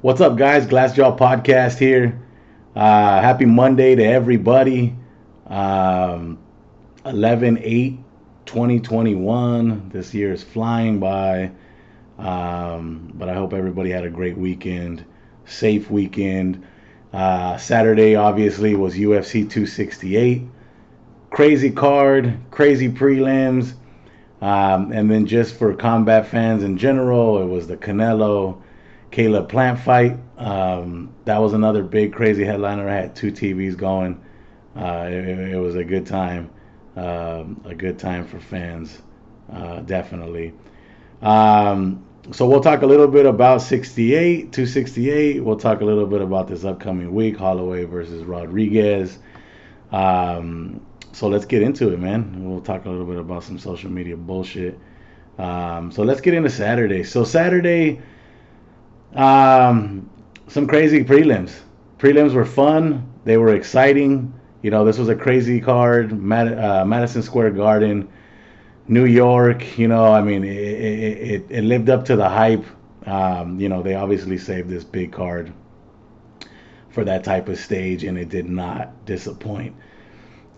What's up, guys? Glass Jaw Podcast here. Happy Monday to everybody. 11/8/2021. This year is flying by. But I hope everybody had a great weekend, safe weekend. Saturday, obviously, was UFC 268. Crazy card, crazy prelims. And then just for combat fans in general, it was the Canelo Caleb Plant fight. That was another big crazy headliner. I had two TVs going. It was a good time. A good time for fans, definitely. So we'll talk a little bit about 268. We'll talk a little bit about this upcoming week, Holloway versus Rodriguez. So let's get into it, man. We'll talk a little bit about some social media bullshit. So let's get into Saturday. So Saturday, some crazy prelims. Prelims were fun. They were exciting. You know, this was a crazy card. Madison Square Garden, New York. You know, I mean, it lived up to the hype. You know, they obviously saved this big card for that type of stage, and it did not disappoint.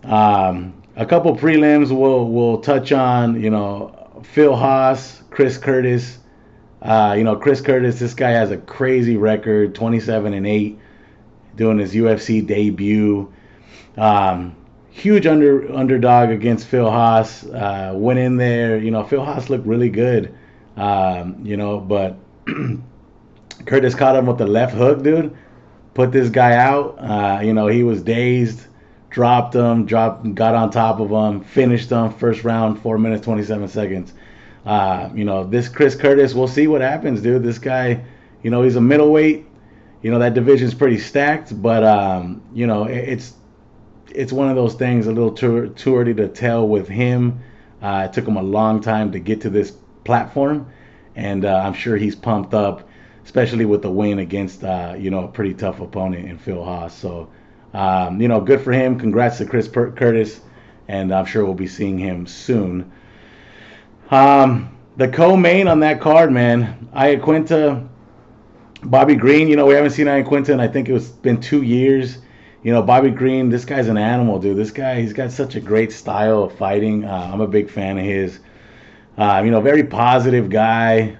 A couple prelims we'll touch on. You know, Phil Haas, Chris Curtis. You know, Chris Curtis, this guy has a crazy record, 27-8, doing his UFC debut. Huge underdog against Phil Haas. Went in there, you know, Phil Haas looked really good, you know, but Curtis caught him with the left hook, dude. Put this guy out. You know, he was dazed, got on top of him, finished him, first round, 4 minutes, 27 seconds. You know, this Chris Curtis, we'll see what happens, dude. This guy, you know, he's a middleweight. You know, that division's pretty stacked, but, you know, it's one of those things, a little too early to tell with him. It took him a long time to get to this platform, and I'm sure he's pumped up, especially with the win against, you know, a pretty tough opponent in Phil Haas. So, you know, good for him. Congrats to Chris Curtis, and I'm sure we'll be seeing him soon. The co-main on that card, man, Iaquinta, Bobby Green. You know, we haven't seen Iaquinta in, I think it's been 2 years. You know, Bobby Green, this guy's an animal, dude. This guy, he's got such a great style of fighting. I'm a big fan of his. You know, very positive guy.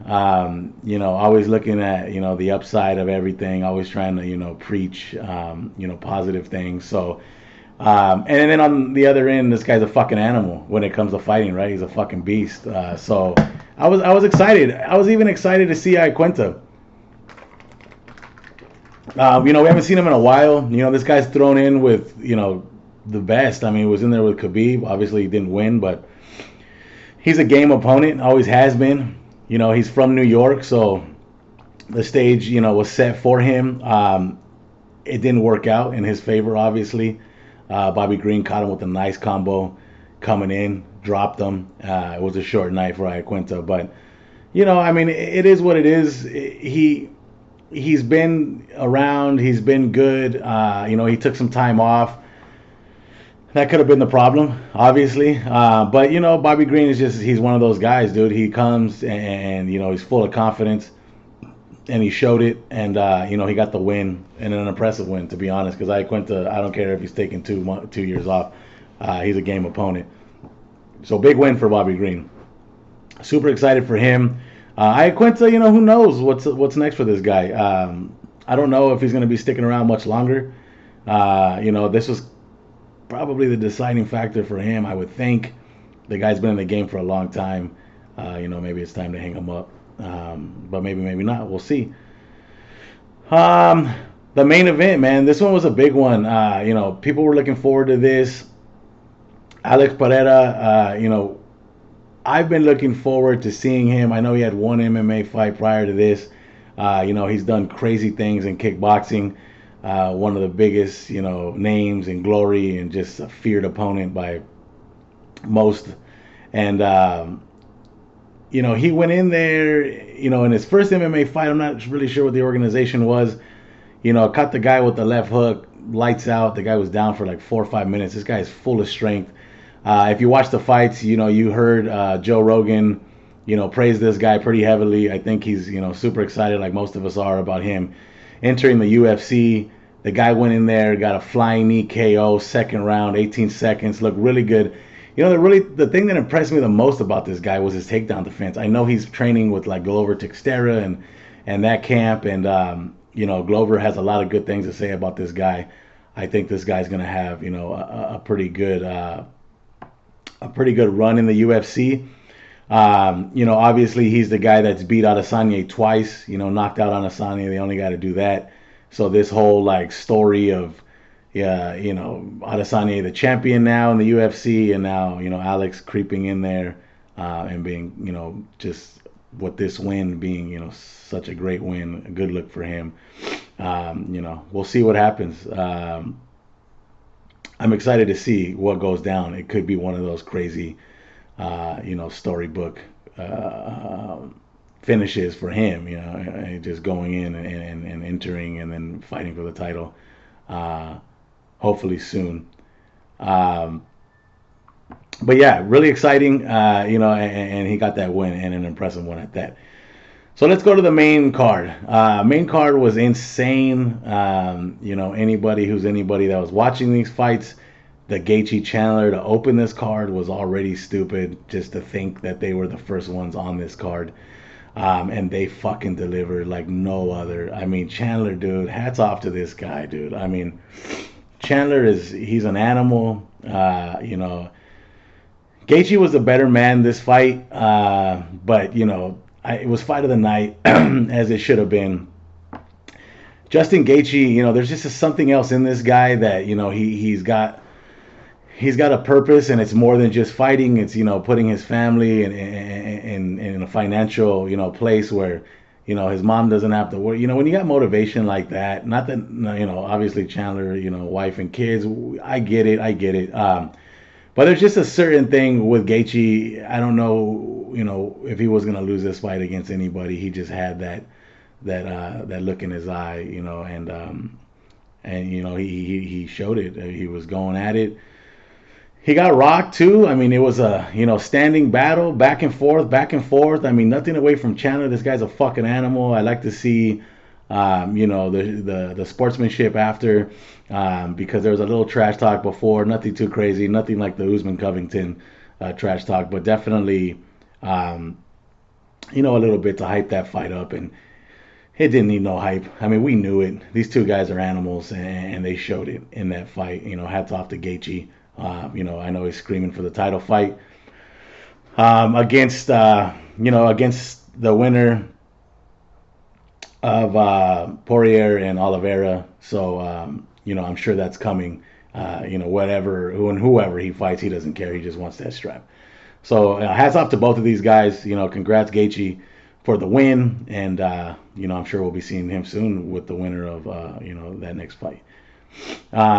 You know, always looking at, you know, the upside of everything. Always trying to, you know, preach, you know, positive things. So, and then on the other end, this guy's a fucking animal when it comes to fighting, right? He's a fucking beast. So I was excited. I was even excited to see Iaquinta. You know, we haven't seen him in a while. You know, this guy's thrown in with, you know, the best. I mean, he was in there with Khabib. Obviously, he didn't win, but he's a game opponent. Always has been. You know, he's from New York, so the stage, you know, was set for him. It didn't work out in his favor, obviously. Bobby Green caught him with a nice combo coming in, dropped him. It was a short night for Iaquinta, but, you know, I mean, it is what it is. He's been around. He's been good. You know, he took some time off. That could have been the problem, obviously. But, you know, Bobby Green is just, he's one of those guys, dude. He comes and you know, he's full of confidence. And he showed it. And, you know, he got the win. And an impressive win, to be honest. Because Iaquinta, I don't care if he's taking 2 years off. He's a game opponent. So, big win for Bobby Green. Super excited for him. Iaquinta, you know, who knows what's next for this guy. I don't know if he's going to be sticking around much longer. You know, this was probably the deciding factor for him, I would think. The guy's been in the game for a long time. You know, maybe it's time to hang him up. But maybe not. We'll see. The main event, man, this one was a big one. You know, people were looking forward to this. Alex Pereira, you know, I've been looking forward to seeing him. I know he had one MMA fight prior to this. You know, he's done crazy things in kickboxing. One of the biggest, you know, names in glory and just a feared opponent by most. And, you know, he went in there, you know, in his first MMA fight. I'm not really sure what the organization was. You know, caught the guy with the left hook, lights out. The guy was down for like 4 or 5 minutes. This guy is full of strength. If you watch the fights, you know, you heard Joe Rogan praised this guy pretty heavily. I think he's, super excited, like most of us are, about him entering the UFC. The guy went in there, got a flying knee KO, second round, 18 seconds, looked really good. The thing that impressed me the most about this guy was his takedown defense. I know he's training with like Glover Teixeira and that camp, and Glover has a lot of good things to say about this guy. I think this guy's gonna have a pretty good run in the UFC. Obviously he's the guy that's beat Adesanya twice. Knocked out Adesanya, the only guy to do that. So this whole like story of Adesanya the champion now in the UFC, and now Alex creeping in there and being just with this win being such a great win, a good look for him. We'll see what happens. I'm excited to see what goes down. It could be one of those crazy storybook finishes for him. Just going in and entering and then fighting for the title. Hopefully soon. But yeah, really exciting, and he got that win, and an impressive one at that. So let's go to the main card. Main card was insane. Anybody that was watching these fights, the Gaethje Chandler to open this card was already stupid, just to think that they were the first ones on this card. And they fucking delivered like no other. I mean, Chandler, dude, hats off to this guy, dude. I mean, Chandler he's an animal. Gaethje was the better man this fight, but it was fight of the night as it should have been. Justin Gaethje, there's just something else in this guy that he's got a purpose, and it's more than just fighting. It's putting his family in a financial place where his mom doesn't have to work. When you got motivation like that, not that obviously Chandler, wife and kids, I get it. But there's just a certain thing with Gaethje. I don't know, if he was gonna lose this fight against anybody. He just had that look in his eye, and he showed it. He was going at it. He got rocked too. I mean, it was a standing battle, back and forth. I mean, nothing away from Chandler. This guy's a fucking animal. I like to see the sportsmanship after, because there was a little trash talk before, nothing too crazy, nothing like the Usman Covington trash talk, but definitely a little bit to hype that fight up, and it didn't need no hype. I mean, we knew it. These two guys are animals, and they showed it in that fight. Hats off to Gaethje. I know he's screaming for the title fight against the winner of Poirier and Oliveira. So I'm sure that's coming. Whoever he fights, he doesn't care. He just wants that strap. So hats off to both of these guys. Congrats Gaethje for the win, and I'm sure we'll be seeing him soon with the winner of that next fight.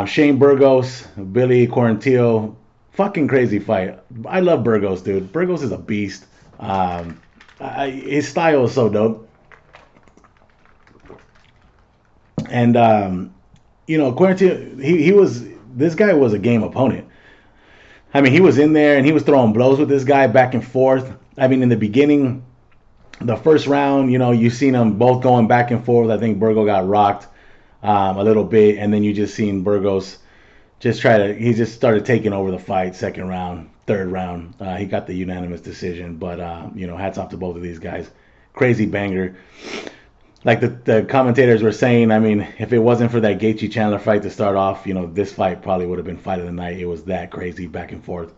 Shane Burgos, Billy Quarantillo, fucking crazy fight. I love Burgos, dude. Burgos is a beast. His style is so dope. And Quarantillo, this guy was a game opponent. I mean, he was in there and he was throwing blows with this guy back and forth. I mean, in the beginning, the first round, you seen them both going back and forth. I think Burgos got rocked a little bit, and then you just seen Burgos he just started taking over the fight. Second round, third round, he got the unanimous decision. But hats off to both of these guys. Crazy banger. Like the commentators were saying, I mean, if it wasn't for that Gaethje Chandler fight to start off, this fight probably would have been fight of the night. It was that crazy back and forth.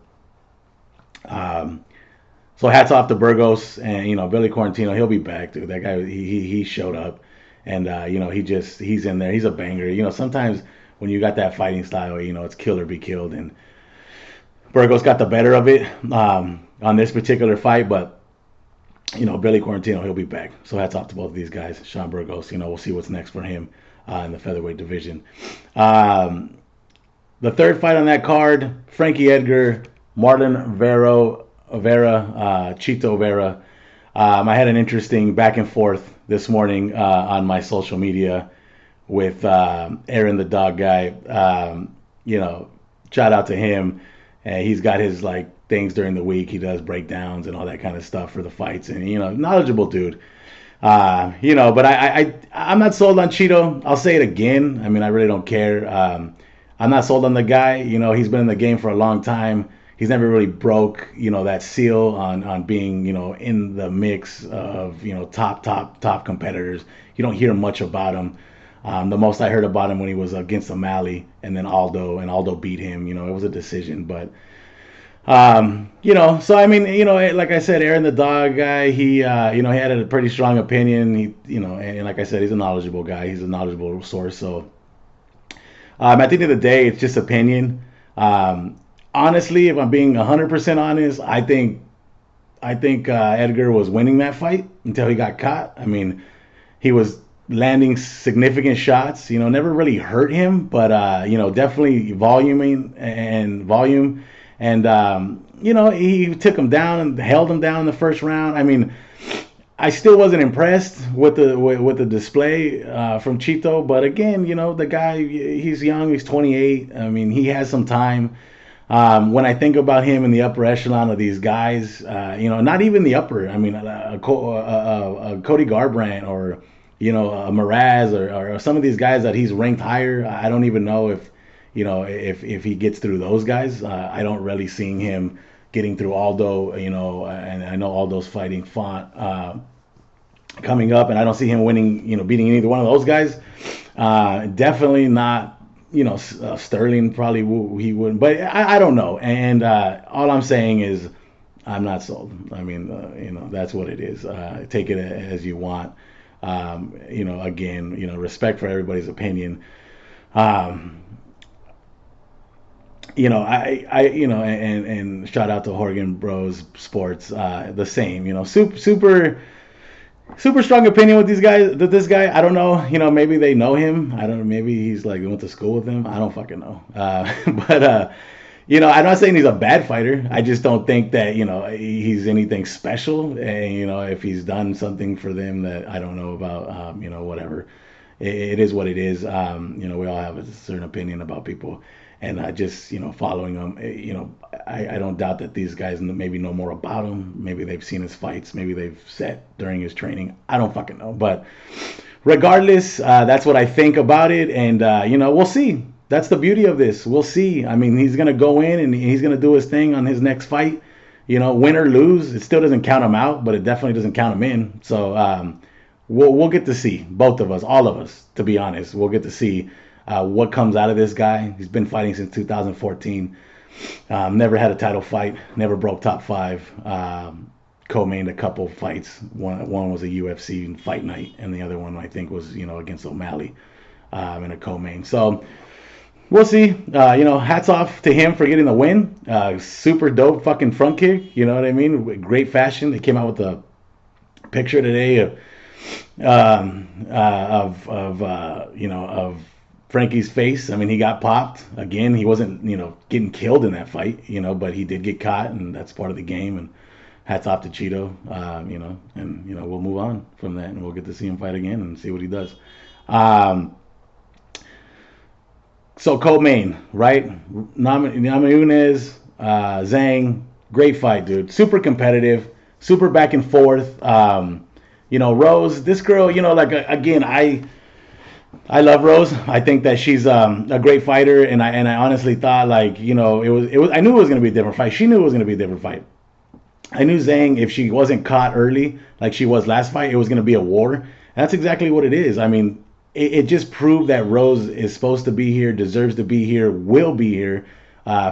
So hats off to Burgos, and Billy Quarantillo, he'll be back, dude. That guy, he showed up, and he's in there. He's a banger. Sometimes when you got that fighting style, it's kill or be killed, and Burgos got the better of it on this particular fight, but Billy Quarantillo, he'll be back. So hats off to both of these guys. Sean Burgos, we'll see what's next for him in the featherweight division. The third fight on that card, Frankie Edgar, Marlon Vera, Chito Vera. I had an interesting back and forth this morning on my social media with Aaron the Dog Guy. Shout out to him. He's got his things during the week. He does breakdowns and all that kind of stuff for the fights, and knowledgeable dude. But I'm not sold on Cheeto. I'll say it again. I mean, I really don't care. I'm not sold on the guy. He's been in the game for a long time. He's never really broke, that seal on being, in the mix of, top competitors. You don't hear much about him. The most I heard about him when he was against O'Malley and then Aldo, and Aldo beat him. It was a decision, but so I mean, like I said, Aaron the dog guy, he he had a pretty strong opinion. And like I said, he's a knowledgeable guy. He's a knowledgeable source. So at the end of the day, it's just opinion. Honestly, if I'm being 100% honest, I think Edgar was winning that fight until he got caught. I mean, he was landing significant shots. Never really hurt him, but definitely volume. And he took him down and held him down in the first round. I mean, I still wasn't impressed with the display from Chito. But again, the guy, he's young. He's 28. I mean, he has some time. When I think about him in the upper echelon of these guys, not even the upper. I mean, a Cody Garbrandt or a Mraz or some of these guys that he's ranked higher. I don't even know if he gets through those guys. I don't really see him getting through Aldo, and I know Aldo's fighting Font coming up, and I don't see him winning, beating either one of those guys. Definitely not, Sterling probably he wouldn't, but I don't know. And all I'm saying is I'm not sold. I mean, that's what it is. Take it as you want. Again, respect for everybody's opinion. And shout out to Horgan Bros Sports, the same, super strong opinion with these guys, this guy. I don't know, maybe they know him. I don't know, maybe he's like went to school with him. I don't fucking know. But I'm not saying he's a bad fighter. I just don't think that, he's anything special. And, if he's done something for them that I don't know about, whatever. It is what it is. We all have a certain opinion about people. And just, following him, I don't doubt that these guys maybe know more about him. Maybe they've seen his fights. Maybe they've sat during his training. I don't fucking know. But regardless, that's what I think about it. And, we'll see. That's the beauty of this. We'll see. I mean, he's going to go in and he's going to do his thing on his next fight. Win or lose, it still doesn't count him out, but it definitely doesn't count him in. So we'll get to see, both of us, all of us, to be honest. We'll get to see what comes out of this guy. He's been fighting since 2014. Never had a title fight. Never broke top 5. Co-mained a couple fights. One was a UFC fight night, and the other one I think was against O'Malley in a co-main. So we'll see. Hats off to him for getting the win. Super dope fucking front kick. You know what I mean? Great fashion. They came out with a picture today of Frankie's face. I mean, he got popped again. He wasn't, getting killed in that fight, but he did get caught, and that's part of the game. And hats off to Cheeto, and we'll move on from that, and we'll get to see him fight again and see what he does. So co-main, right? Namajunas, Zhang, great fight, dude. Super competitive, super back and forth. Rose, this girl, again, I love Rose. I think that she's a great fighter, and I honestly thought it was. I knew it was going to be a different fight. She knew it was going to be a different fight. I knew Zhang, if she wasn't caught early like she was last fight, it was going to be a war. And that's exactly what it is. I mean, it just proved that Rose is supposed to be here, deserves to be here, will be here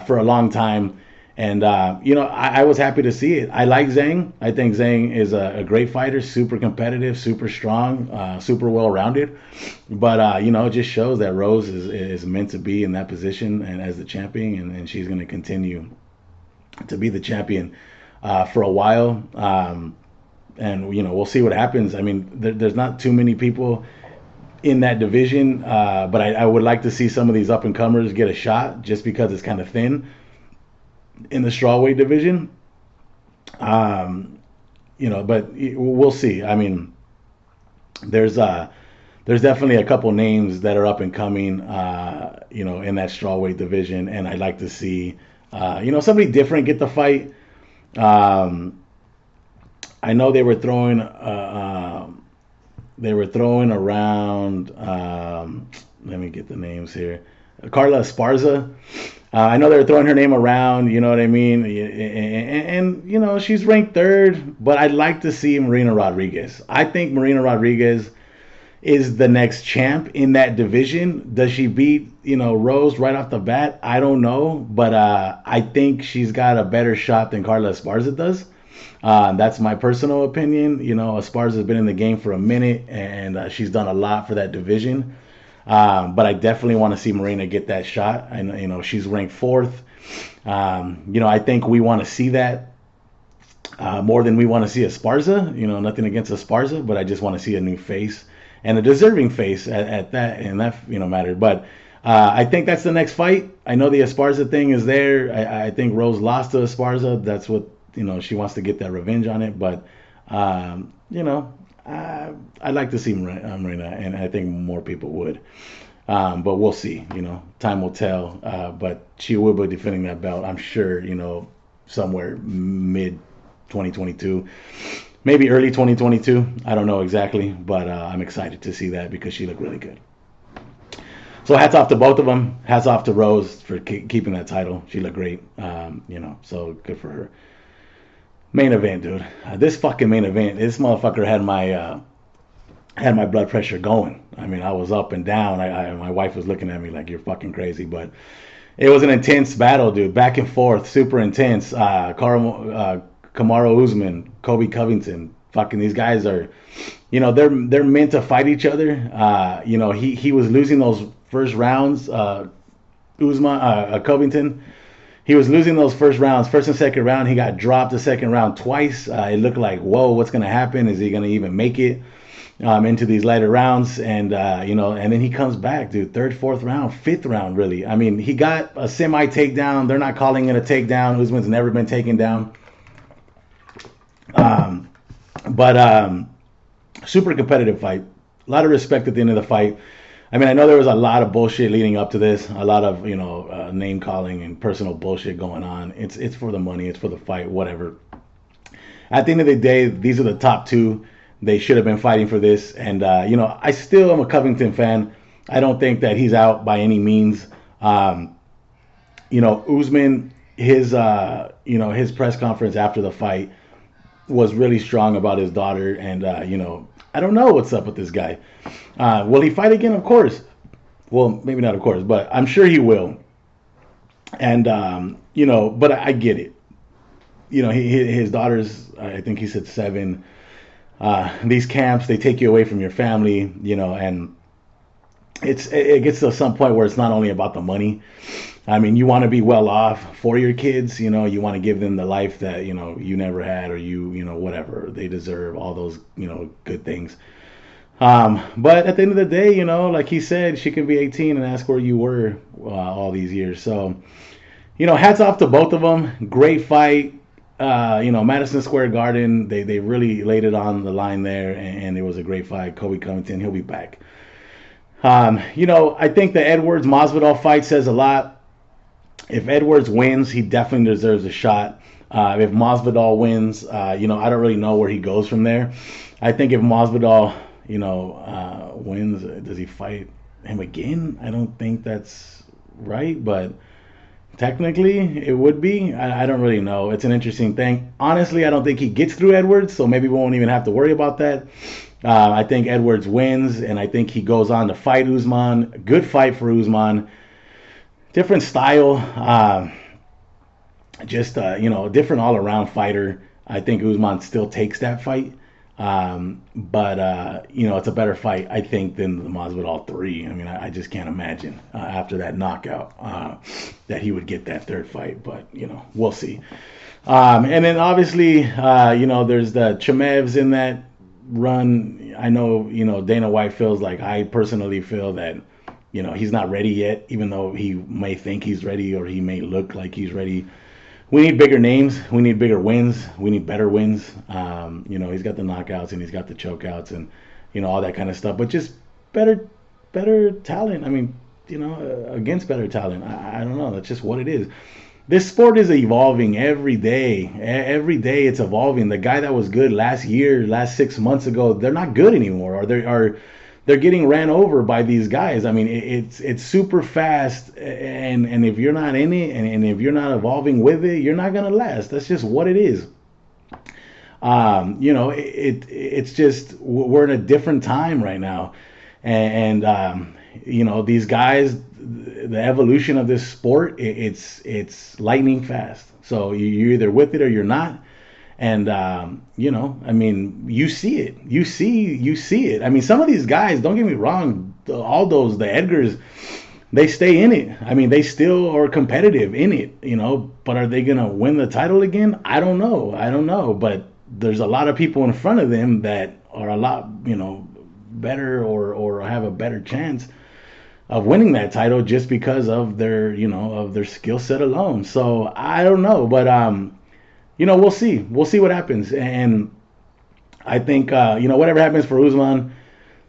for a long time. And, I was happy to see it. I like Zhang. I think Zhang is a great fighter, super competitive, super strong, super well-rounded. But, it just shows that Rose is meant to be in that position and as the champion, and she's going to continue to be the champion for a while. And, we'll see what happens. I mean, there's not too many people in that division, but I would like to see some of these up-and-comers get a shot just because it's kind of thin in the strawweight division. But we'll see. I mean, there's definitely a couple names that are up and coming, in that strawweight division, and I'd like to see somebody different get the fight. Um, I know they were throwing around. Let me get the names here. Carla Esparza. I know they were throwing her name around. You know what I mean? And she's ranked third, but I'd like to see Marina Rodriguez. I think Marina Rodriguez is the next champ in that division. Does she beat Rose right off the bat? I don't know, but I think she's got a better shot than Carla Esparza does. That's my personal opinion. Esparza's been in the game for a minute, and she's done a lot for that division. But I definitely want to see Marina get that shot. I know, she's ranked fourth. I think we want to see that more than we want to see Esparza. Nothing against Esparza, but I just want to see a new face and a deserving face at that, and that mattered. But I think that's the next fight. I know the Esparza thing is there. I think Rose lost to Esparza. That's what she wants to get that revenge on it. But I'd like to see Marina, and I think more people would. But we'll see. Time will tell. But she will be defending that belt, I'm sure. Somewhere mid 2022. Maybe early 2022. I don't know exactly, but I'm excited to see that because she looked really good. So hats off to both of them. Hats off to Rose for keeping that title. She looked great. So good for her. Main event, dude. This fucking main event. This motherfucker had my blood pressure going. I mean, I was up and down. My wife was looking at me like, you're fucking crazy, but it was an intense battle, dude. Back and forth, super intense. Kamaru Usman, Kobe Covington, fucking these guys are, they're meant to fight each other. He was losing those first rounds. Covington, he was losing those first rounds, first and second round. He got dropped the second round twice. It looked like, whoa, what's gonna happen? Is he gonna even make it into these later rounds? And and then he comes back, dude. Third, fourth round, fifth round, really. I mean, he got a semi takedown. They're not calling it a takedown. Usman's never been taken down. But super competitive fight. A lot of respect at the end of the fight. I mean, I know there was a lot of bullshit leading up to this. A lot of name calling and personal bullshit going on. It's for the money. It's for the fight. Whatever. At the end of the day, these are the top two. They should have been fighting for this. And I still am a Covington fan. I don't think that he's out by any means. Usman, his press conference after the fight was really strong about his daughter, and I don't know what's up with this guy. Will he fight again? Of course. Well, maybe not of course, but I'm sure he will. And but I get it. His daughter's, I think he said 7. These camps, they take you away from your family, and it gets to some point where it's not only about the money. I mean, you want to be well off for your kids, you want to give them the life that, you never had, or whatever they deserve, all those, good things. But at the end of the day, like he said, she could be 18 and ask where you were all these years. So, hats off to both of them. Great fight. Madison Square Garden, they really laid it on the line there, and it was a great fight. Kobe Covington, he'll be back. I think the Edwards Masvidal fight says a lot. If Edwards wins, he definitely deserves a shot. If Masvidal wins, I don't really know where he goes from there. I think if Masvidal, wins, does he fight him again? I don't think that's right, but technically it would be. I don't really know. It's an interesting thing. Honestly, I don't think he gets through Edwards, so maybe we won't even have to worry about that. I think Edwards wins, and I think he goes on to fight Usman. Good fight for Usman. Different style, a different all-around fighter. I think Usman still takes that fight, but it's a better fight, I think, than the Masvidal 3. I mean, I just can't imagine after that knockout that he would get that third fight, but we'll see. And then obviously, there's the Chimevs in that run. I know, Dana White feels like, I personally feel that he's not ready yet, even though he may think he's ready, or he may look like he's ready. We need bigger names. We need bigger wins. We need better wins. He's got the knockouts and he's got the chokeouts and, all that kind of stuff. But just better talent. I mean, against better talent. I don't know. That's just what it is. this sport is evolving every day. Every day it's evolving. The guy that was good last year, last 6 months ago, they're not good anymore, or they're getting ran over by these guys. I mean, it's super fast, and if you're not in it, and if you're not evolving with it, you're not gonna last. That's just what it is. It's just we're in a different time right now, and these guys, the evolution of this sport, it's lightning fast. So you're either with it or you're not. And I mean, you see it. You see it. I mean, some of these guys, don't get me wrong, all those, the Edgars, they stay in it. I mean, they still are competitive in it, but are they gonna win the title again? I don't know. But there's a lot of people in front of them that are a lot, better, or have a better chance of winning that title just because of their, of their skill set alone. So I don't know, but we'll see. We'll see what happens. And I think, whatever happens for Usman,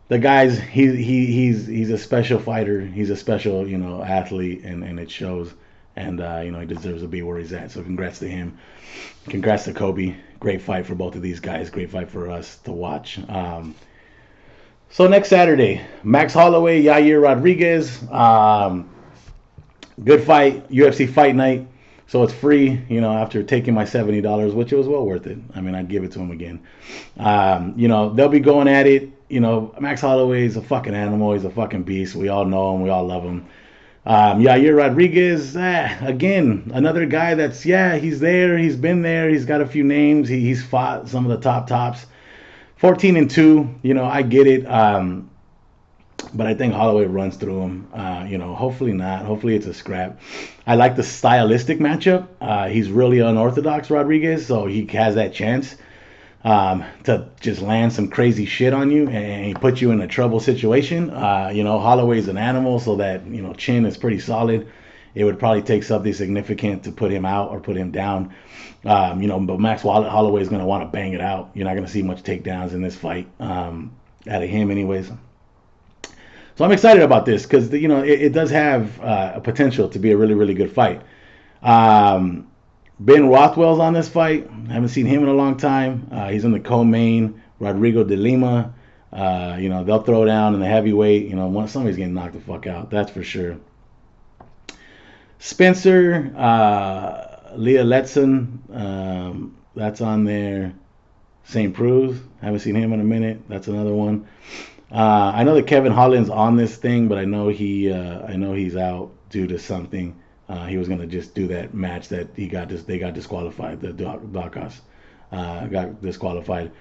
the guy's he's a special fighter. He's a special, athlete, and it shows. And he deserves to be where he's at. So congrats to him. Congrats to Kobe. Great fight for both of these guys. Great fight for us to watch. So next Saturday, Max Holloway, Yair Rodriguez. Good fight, UFC Fight Night. So it's free, after taking my $70, which it was well worth it. I mean, I'd give it to him again. They'll be going at it. Max Holloway is a fucking animal. He's a fucking beast. We all know him. We all love him. Yair Rodriguez, again, another guy that's, he's there. He's been there. He's got a few names. He's fought some of the tops. 14-2, I get it. But I think Holloway runs through him. Hopefully not. Hopefully it's a scrap. I like the stylistic matchup. He's really unorthodox, Rodriguez, so he has that chance to just land some crazy shit on you and put you in a trouble situation. Holloway's an animal, so that, chin is pretty solid. It would probably take something significant to put him out or put him down. But Max Holloway is going to want to bang it out. You're not going to see much takedowns in this fight out of him anyways. So I'm excited about this because, it does have a potential to be a really, really good fight. Ben Rothwell's on this fight. I haven't seen him in a long time. He's in the co-main. Rodrigo de Lima. They'll throw down in the heavyweight. Somebody's getting knocked the fuck out. That's for sure. Spencer, Leah Letson, that's on there. St. Preux, haven't seen him in a minute. That's another one. I know that Kevin Holland's on this thing, but I know he's out due to something. He was gonna just do that match that they got disqualified. The Dacos got disqualified,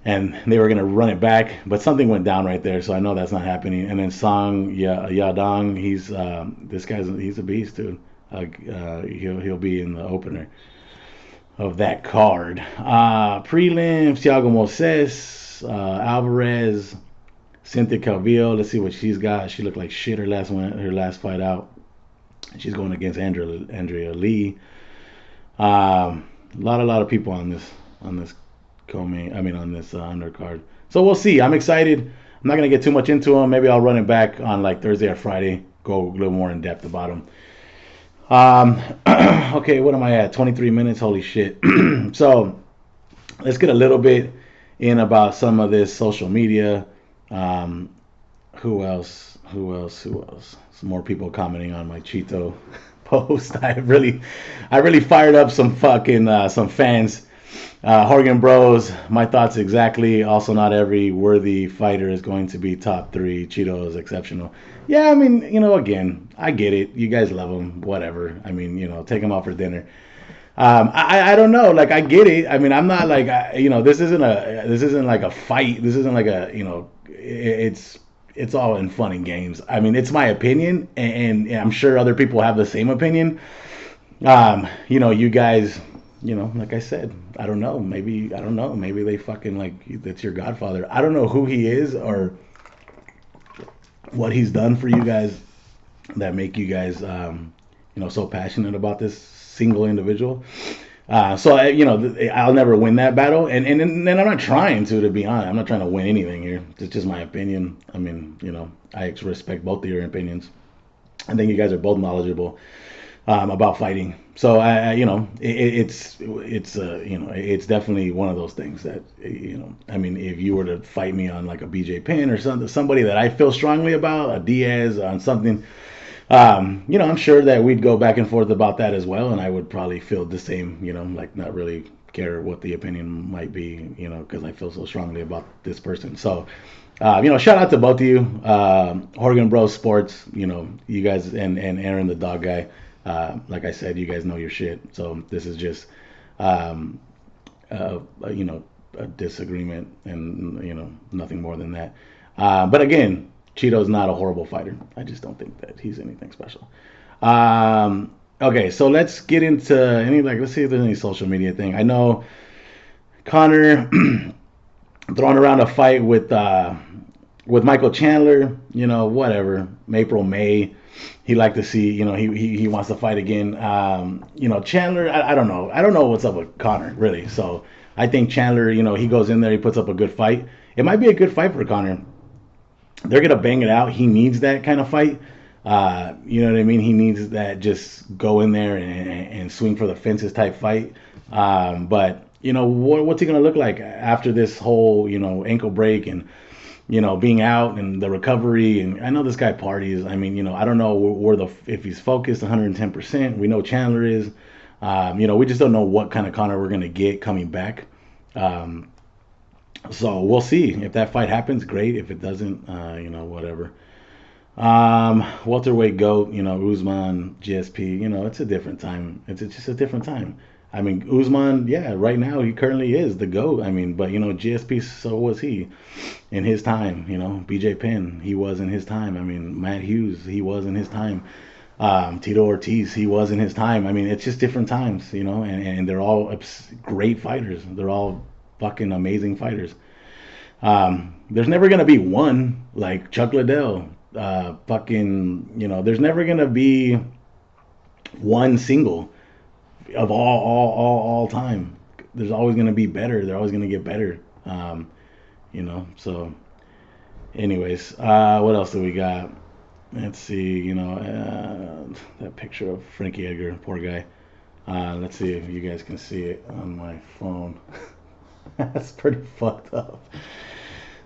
and they were gonna run it back, but something went down right there, so I know that's not happening. And then Song Yadong, he's a beast too. He'll be in the opener of that card. Prelims: Thiago Moses, Alvarez, Cynthia Calvillo. Let's see what she's got. She looked like shit her last fight out. She's going against Andrea Lee. A lot of people on this co-main. On this undercard. So we'll see. I'm excited. I'm not gonna get too much into them. Maybe I'll run it back on like Thursday or Friday. Go a little more in depth about them. Okay, what am I at? 23 minutes. Holy shit. So let's get a little bit in about some of this social media. Who else? Some more people commenting on my Cheeto post. I really fired up some fans. Horgan Bros, my thoughts exactly. Also, not every worthy fighter is going to be top 3. Cheeto is exceptional. Yeah, again, I get it. You guys love him, whatever. Take him out for dinner. I don't know. Like, I get it. I'm not like, this isn't like a fight. This isn't like a, it's all in fun and games. It's my opinion, and I'm sure other people have the same opinion. You guys, like I said, I don't know. Maybe they fucking that's your godfather. I don't know who he is or what he's done for you guys that make you guys, so passionate about this single individual. So I'll never win that battle, and I'm not trying to be honest. I'm not trying to win anything here. It's just my opinion. I respect both of your opinions. I think you guys are both knowledgeable. about fighting. So it's definitely one of those things that I mean, if you were to fight me on like a BJ Penn or somebody that I feel strongly about, a Diaz on something, I'm sure that we'd go back and forth about that as well, and I would probably feel the same, like not really care what the opinion might be, because I feel so strongly about this person. So, shout out to both of you, Horgan Bros Sports, you guys, and Aaron the dog guy. Like I said, you guys know your shit. So this is just, a disagreement, and nothing more than that. But again, Cheeto's not a horrible fighter. I just don't think that he's anything special. Okay, so let's get into let's see if there's any social media thing. I know Connor throwing around a fight with Michael Chandler. Whatever. April, May. He like to see. He wants to fight again. Chandler. I don't know. I don't know what's up with Connor really. So I think Chandler. He goes in there. He puts up a good fight. It might be a good fight for Connor. They're gonna bang it out. He needs that kind of fight. You know what I mean? He needs that just go in there and swing for the fences type fight. But what's he gonna look like after this whole ankle break and being out and the recovery? And I know this guy parties. I mean, I don't know if he's focused 110%. We know Chandler is. We just don't know what kind of Connor we're gonna get coming back. So we'll see if that fight happens. Great. If it doesn't, whatever. Welterweight GOAT, Usman, GSP, it's a different time. It's just a different time. I mean, Usman, yeah, right now he currently is the GOAT. I mean, but GSP, so was he in his time. BJ Penn, he was in his time. I mean, Matt Hughes, he was in his time. Tito Ortiz, he was in his time. I mean, it's just different times, and they're all great fighters. They're all fucking amazing fighters. There's never gonna be one like Chuck Liddell. There's never gonna be one single of all time. There's always gonna be better. They're always gonna get better. So anyways, what else do we got? Let's see, that picture of Frankie Edgar, poor guy. Let's see if you guys can see it on my phone. That's pretty fucked up.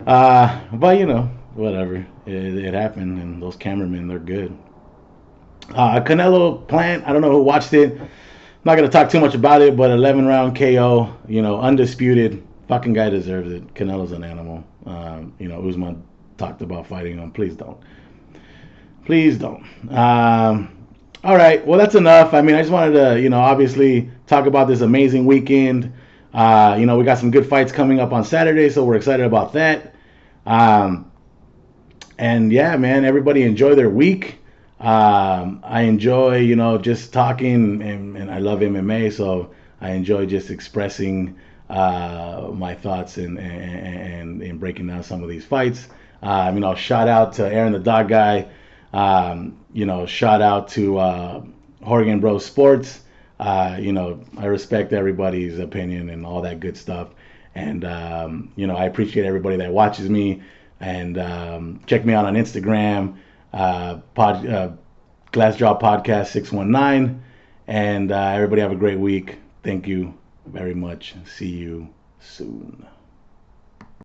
But whatever. It happened, and those cameramen, they're good. Canelo Plant, I don't know who watched it. I'm not going to talk too much about it, but 11-round KO, undisputed. Fucking guy deserves it. Canelo's an animal. Usman talked about fighting him. Please don't. Please don't. All right. Well, that's enough. I mean, I just wanted to, obviously talk about this amazing weekend. We got some good fights coming up on Saturday, so we're excited about that. And yeah, man, everybody enjoy their week. I enjoy, just talking, and I love MMA, so I enjoy just expressing my thoughts and breaking down some of these fights. Shout out to Aaron the Dog Guy. Shout out to Horgan Bros Sports. I respect everybody's opinion and all that good stuff. And, I appreciate everybody that watches me. And check me out on Instagram, Glassjaw Podcast 619. And everybody have a great week. Thank you very much. See you soon.